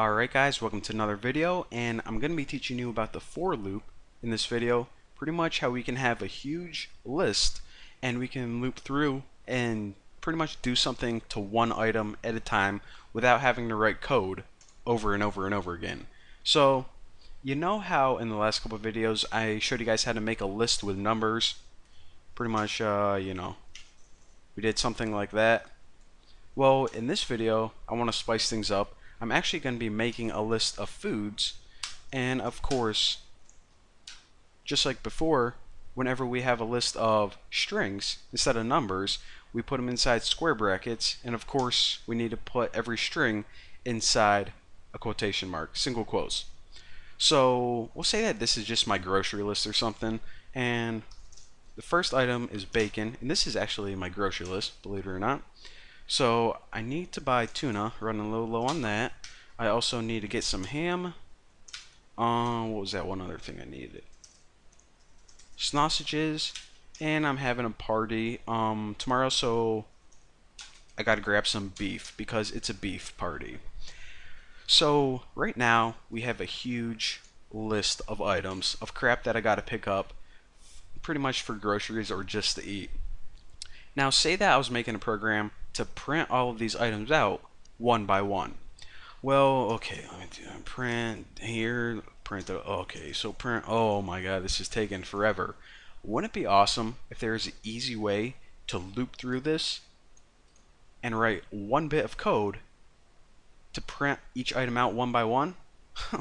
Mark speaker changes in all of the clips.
Speaker 1: Alright guys, welcome to another video, and I'm going to be teaching you about the for loop in this video. Pretty much how we can have a huge list and we can loop through and pretty much do something to one item at a time without having to write code over and over and over again. So, you know how in the last couple of videos I showed you guys how to make a list with numbers? Pretty much, we did something like that. Well, in this video, I want to spice things up. I'm actually going to be making a list of foods, and of course, just like before, whenever we have a list of strings instead of numbers, we put them inside square brackets, and of course, we need to put every string inside a quotation mark, single quotes. So we'll say that this is just my grocery list or something, and the first item is bacon, and this is actually my grocery list, believe it or not. So I need to buy tuna, running a little low on that. I also need to get some ham. What was that one other thing I needed? Sausages, and I'm having a party tomorrow, so I gotta grab some beef because it's a beef party. So right now we have a huge list of items of crap that I gotta pick up, pretty much for groceries or just to eat. Now say that I was making a program to print all of these items out one by one. Well, okay, let me do print here, print the, okay, so print, oh my god, this is taking forever. Wouldn't it be awesome if there is an easy way to loop through this and write one bit of code to print each item out one by one?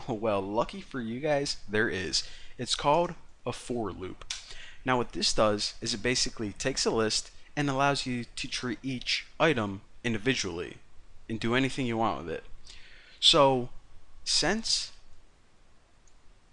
Speaker 1: Well, lucky for you guys, there is. It's called a for loop. Now what this does is it basically takes a list and allows you to treat each item individually and do anything you want with it. So since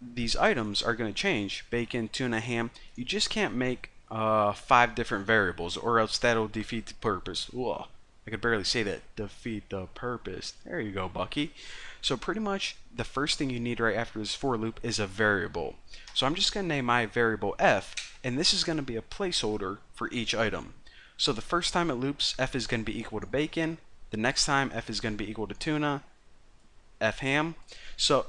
Speaker 1: these items are going to change, bacon, tuna, ham, you just can't make 5 different variables, or else that'll defeat the purpose. Whoa, I could barely say that. Defeat the purpose. There you go, Bucky. So pretty much the first thing you need right after this for loop is a variable. So I'm just going to name my variable f, and this is going to be a placeholder for each item. So the first time it loops, f is going to be equal to bacon. The next time, f is going to be equal to tuna, f ham. So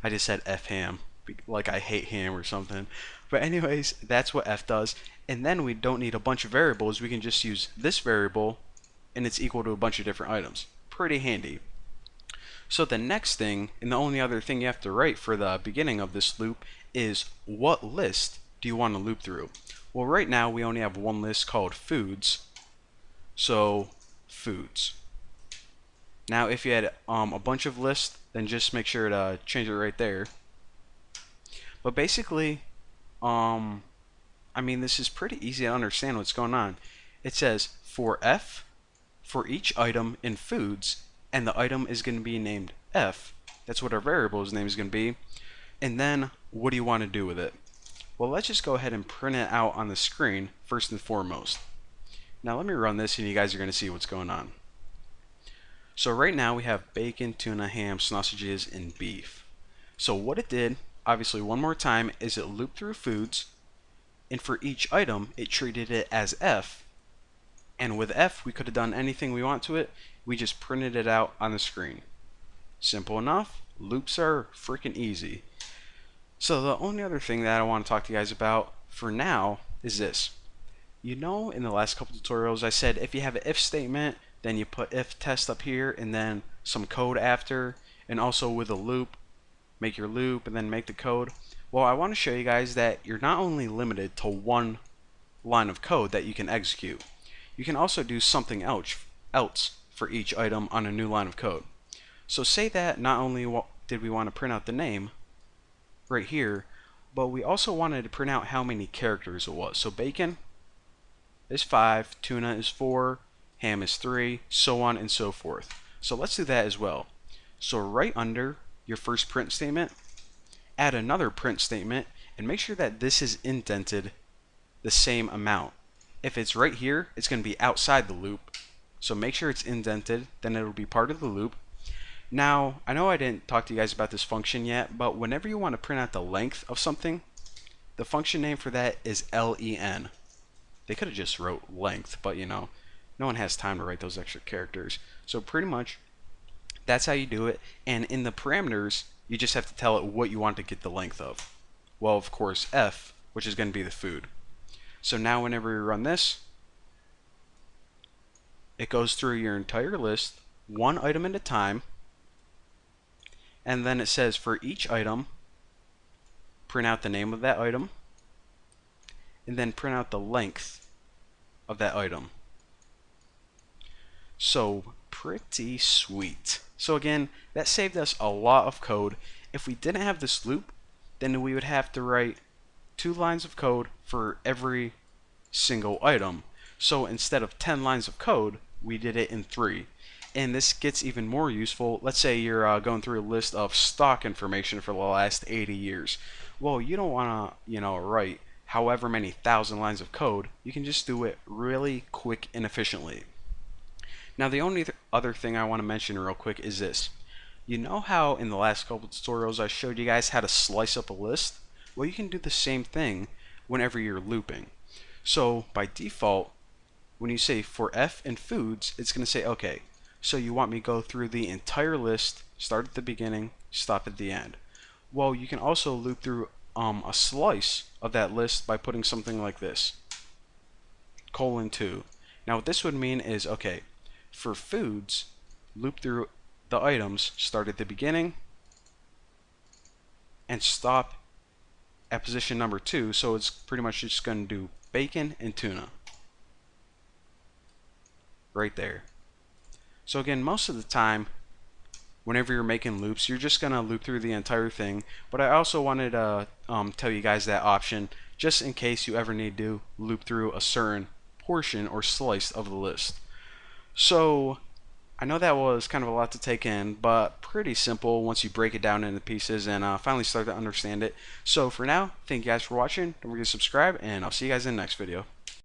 Speaker 1: I just said f ham, like I hate ham or something. But anyways, that's what f does. And then we don't need a bunch of variables. We can just use this variable, and it's equal to a bunch of different items. Pretty handy. So the next thing, and the only other thing you have to write for the beginning of this loop, is what list do you want to loop through? Well, right now we only have one list called foods, so foods. Now if you had a bunch of lists, then just make sure to change it right there. But basically, I mean, this is pretty easy to understand what's going on. It says for f, for each item in foods, and the item is going to be named f. That's what our variable's name is going to be. And then what do you want to do with it? Well, let's just go ahead and print it out on the screen first and foremost. Now let me run this and you guys are going to see what's going on. So right now we have bacon, tuna, ham, sausages, and beef. So what it did, obviously one more time, is it looped through foods, and for each item it treated it as f, and with f we could have done anything we want to it. We just printed it out on the screen. Simple enough. Loops are freaking easy. So the only other thing that I want to talk to you guys about for now is this. You know, in the last couple tutorials I said if you have an if statement, then you put if test up here and then some code after, and also with a loop, make your loop and then make the code. Well, I want to show you guys that you're not only limited to one line of code that you can execute. You can also do something else for each item on a new line of code. So say that not only did we want to print out the name right here, but we also wanted to print out how many characters it was. So bacon is 5, tuna is 4, ham is 3, so on and so forth. So let's do that as well. So right under your first print statement, add another print statement and make sure that this is indented the same amount. If it's right here, it's going to be outside the loop. So make sure it's indented, then it'll be part of the loop. Now, I know I didn't talk to you guys about this function yet, but whenever you want to print out the length of something, the function name for that is len. They could have just wrote length, but you know, no one has time to write those extra characters. So pretty much, That's how you do it. And in the parameters, you just have to tell it what you want to get the length of. Well, of course, F, which is going to be the food. So now whenever you run this, it goes through your entire list, one item at a time, and then it says for each item, print out the name of that item, and then print out the length of that item. So pretty sweet. So again, that saved us a lot of code. If we didn't have this loop, then we would have to write 2 lines of code for every single item. So instead of 10 lines of code, we did it in 3. And this gets even more useful. Let's say you're going through a list of stock information for the last 80 years. Well, you don't want to, write however many thousand lines of code. You can just do it really quick and efficiently. Now, the only other thing I want to mention real quick is this. You know how in the last couple tutorials I showed you guys how to slice up a list? Well, you can do the same thing whenever you're looping. So by default, when you say for F and foods, it's going to say, okay, so you want me to go through the entire list, start at the beginning, stop at the end. Well, you can also loop through a slice of that list by putting something like this, :2. Now what this would mean is, okay, for foods, loop through the items, start at the beginning, and stop at position number 2, so it's pretty much just going to do bacon and tuna. Right there. So again, most of the time, whenever you're making loops, you're just going to loop through the entire thing, but I also wanted to tell you guys that option, just in case you ever need to loop through a certain portion or slice of the list. So I know that was kind of a lot to take in, but pretty simple once you break it down into pieces and finally start to understand it. So for now, thank you guys for watching. Don't forget to subscribe, and I'll see you guys in the next video.